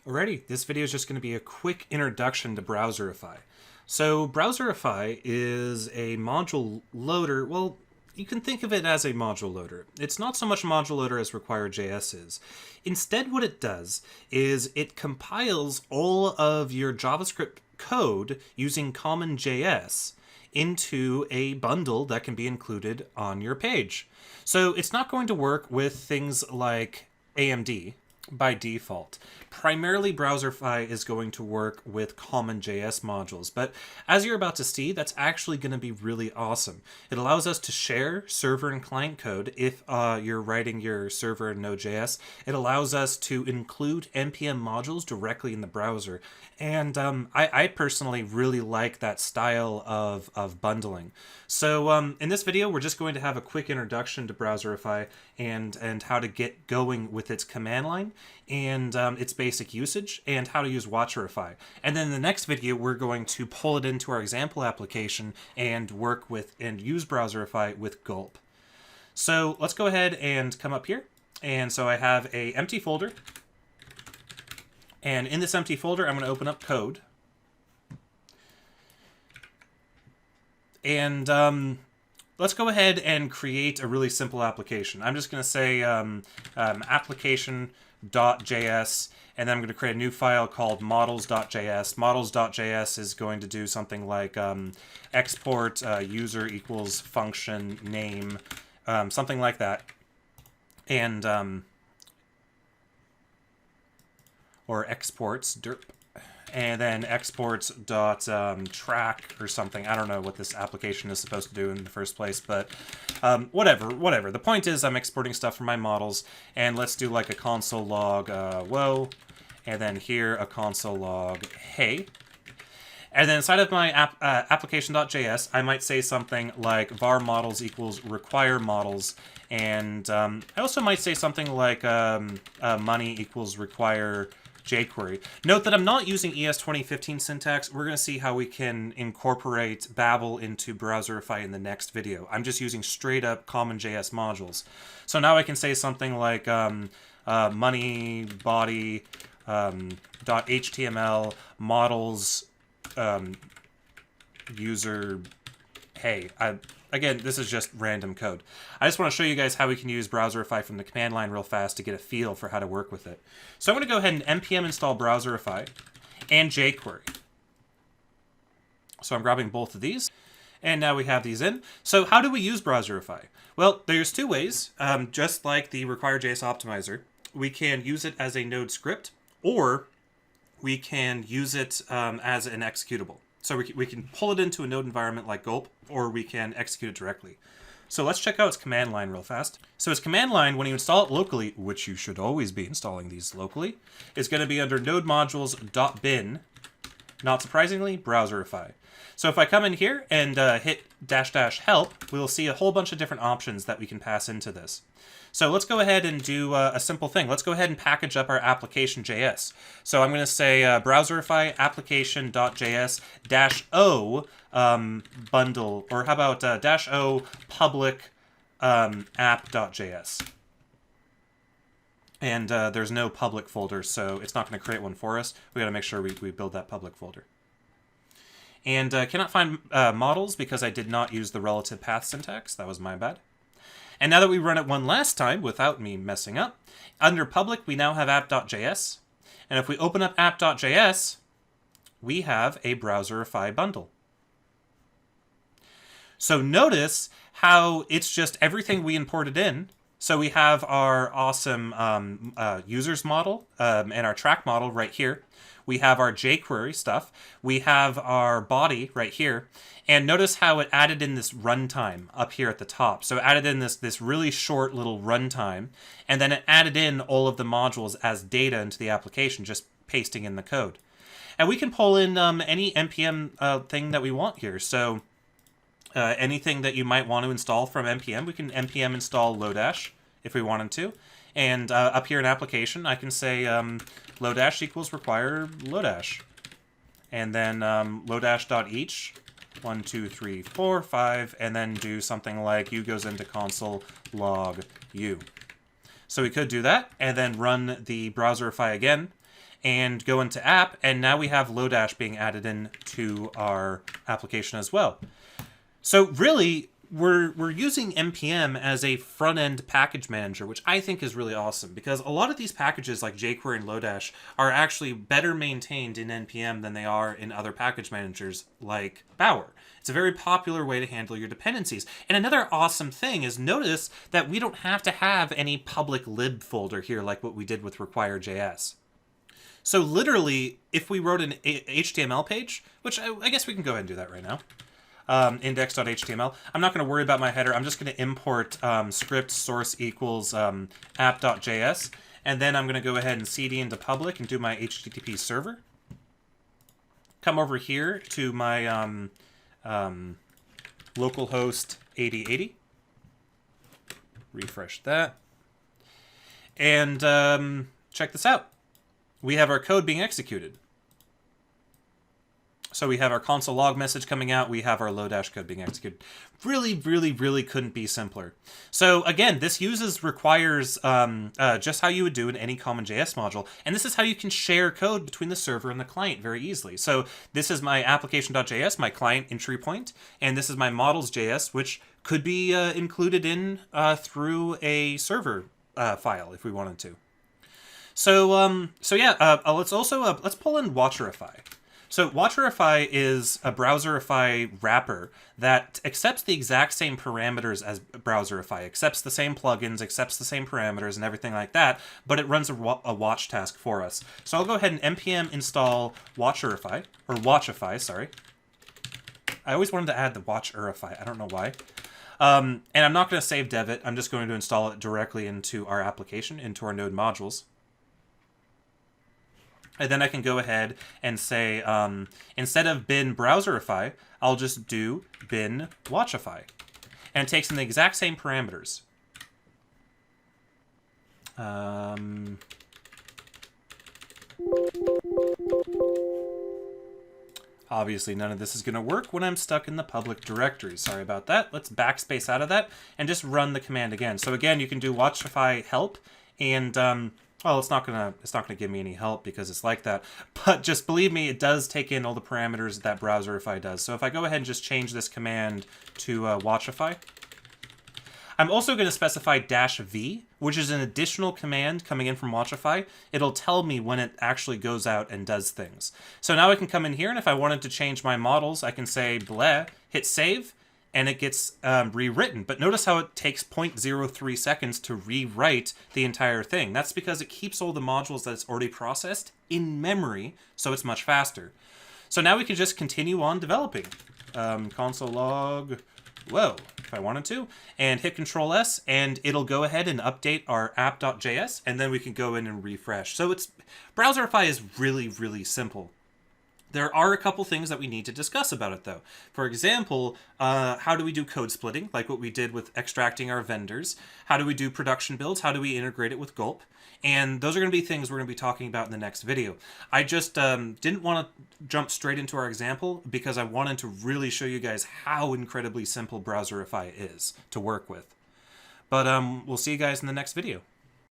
Alrighty, this video is just going to be a quick introduction to Browserify. So Browserify is a module loader. Well, you can think of it as a module loader. It's not so much a module loader as Require.js is. Instead, what it does is it compiles all of your JavaScript code using CommonJS into a bundle that can be included on your page. So it's not going to work with things like AMD by default. Primarily, Browserify is going to work with CommonJS modules, but as you're about to see, that's actually going to be really awesome. It allows us to share server and client code if you're writing your server in Node.js. It allows us to include NPM modules directly in the browser, and I personally really like that style of bundling. So in this video, we're just going to have a quick introduction to Browserify and how to get going with its command line and its basic usage and how to use Watcherify. And then in the next video, we're going to pull it into our example application and work with and use Browserify with Gulp. So let's go ahead and come up here. And so I have a empty folder. And in this empty folder, I'm going to open up code. And let's go ahead and create a really simple application. I'm just going to say application.js, and then I'm going to create a new file called models.js. Models.js is going to do something like export user equals function name, something like that. And or exports derp, and then exports dot track or something. I don't know what this application is supposed to do in the first place, but whatever. The point is I'm exporting stuff from my models, and let's do like a console log whoa, and then here a console log hey. And then inside of my application.js, I might say something like var models equals require models, and I also might say something like money equals require jQuery. Note that I'm not using ES 2015 syntax. We're going to see how we can incorporate Babel into Browserify in the next video. I'm just using straight up CommonJS modules. So now I can say something like money body .html models user hey. Again, this is just random code. I just want to show you guys how we can use Browserify from the command line real fast to get a feel for how to work with it. So I'm going to go ahead and npm install Browserify and jQuery. So I'm grabbing both of these, and now we have these in. So how do we use Browserify? Well, there's two ways. Just like the Require.js optimizer, we can use it as a Node script, or we can use it as an executable. So we can pull it into a Node environment like Gulp, or we can execute it directly. So let's check out its command line real fast. So its command line, when you install it locally, which you should always be installing these locally, is going to be under node modules.bin, not surprisingly, Browserify. So if I come in here and hit --help, we'll see a whole bunch of different options that we can pass into this. So let's go ahead and do a simple thing. Let's go ahead and package up our application.js. So I'm going to say Browserify application.js -o bundle, or how about -o public app.js. And there's no public folder, so it's not going to create one for us. We got to make sure we build that public folder. And cannot find models because I did not use the relative path syntax. That was my bad. And now that we run it one last time without me messing up, under public, we now have app.js. And if we open up app.js, we have a Browserify bundle. So notice how it's just everything we imported in. So we have our awesome users model and our track model right here. We have our jQuery stuff. We have our body right here. And notice how it added in this runtime up here at the top. So it added in this really short little runtime. And then it added in all of the modules as data into the application, just pasting in the code. And we can pull in any NPM thing that we want here. So anything that you might want to install from NPM, we can NPM install Lodash if we wanted to. And up here in application, I can say Lodash equals require Lodash. And then Lodash.each, 1, 2, 3, 4, 5, and then do something like u goes into console log u. So we could do that, and then run the Browserify again, and go into app, and now we have Lodash being added in to our application as well. So really, we're using npm as a front-end package manager, which I think is really awesome, because a lot of these packages like jQuery and Lodash are actually better maintained in npm than they are in other package managers like Bower. It's a very popular way to handle your dependencies. And another awesome thing is, notice that we don't have to have any public lib folder here like what we did with require.js. So literally, if we wrote an HTML page, which I guess we can go ahead and do that right now, index.html. I'm not going to worry about my header. I'm just going to import script source equals app.js, and then I'm going to go ahead and cd into public and do my HTTP server. Come over here to my localhost 8080. Refresh that. And check this out. We have our code being executed. So we have our console log message coming out. We have our Lodash code being executed. Really, really, really couldn't be simpler. So again, this requires just how you would do in any common JS module. And this is how you can share code between the server and the client very easily. So this is my application.js, my client entry point. And this is my models.js, which could be included in through a server file if we wanted to. So let's pull in Watcherify. So Watcherify is a Browserify wrapper that accepts the exact same parameters as Browserify, accepts the same plugins, accepts the same parameters and everything like that, but it runs a watch task for us. So I'll go ahead and npm install Watcherify, or Watchify, sorry. I always wanted to add the Watcherify, I don't know why. And I'm not going to save dev it, I'm just going to install it directly into our application, into our node modules. And then I can go ahead and say, instead of bin Browserify, I'll just do bin Watchify. And it takes in the exact same parameters. Obviously, none of this is going to work when I'm stuck in the public directory. Sorry about that. Let's backspace out of that and just run the command again. So again, you can do Watchify help, and well, it's not gonna give me any help because it's like that. But just believe me, it does take in all the parameters that Browserify does. So if I go ahead and just change this command to Watchify, I'm also going to specify -v, which is an additional command coming in from Watchify. It'll tell me when it actually goes out and does things. So now I can come in here, and if I wanted to change my models, I can say bleh, hit save, and it gets rewritten. But notice how it takes 0.03 seconds to rewrite the entire thing. That's because it keeps all the modules that it's already processed in memory, so it's much faster. So now we can just continue on developing. Console log, whoa, if I wanted to, and hit Control S, and it'll go ahead and update our app.js, and then we can go in and refresh. So Browserify is really, really simple. There are a couple things that we need to discuss about it, though. For example, how do we do code splitting, like what we did with extracting our vendors? How do we do production builds? How do we integrate it with Gulp? And those are going to be things we're going to be talking about in the next video. I just didn't want to jump straight into our example because I wanted to really show you guys how incredibly simple Browserify is to work with. But we'll see you guys in the next video.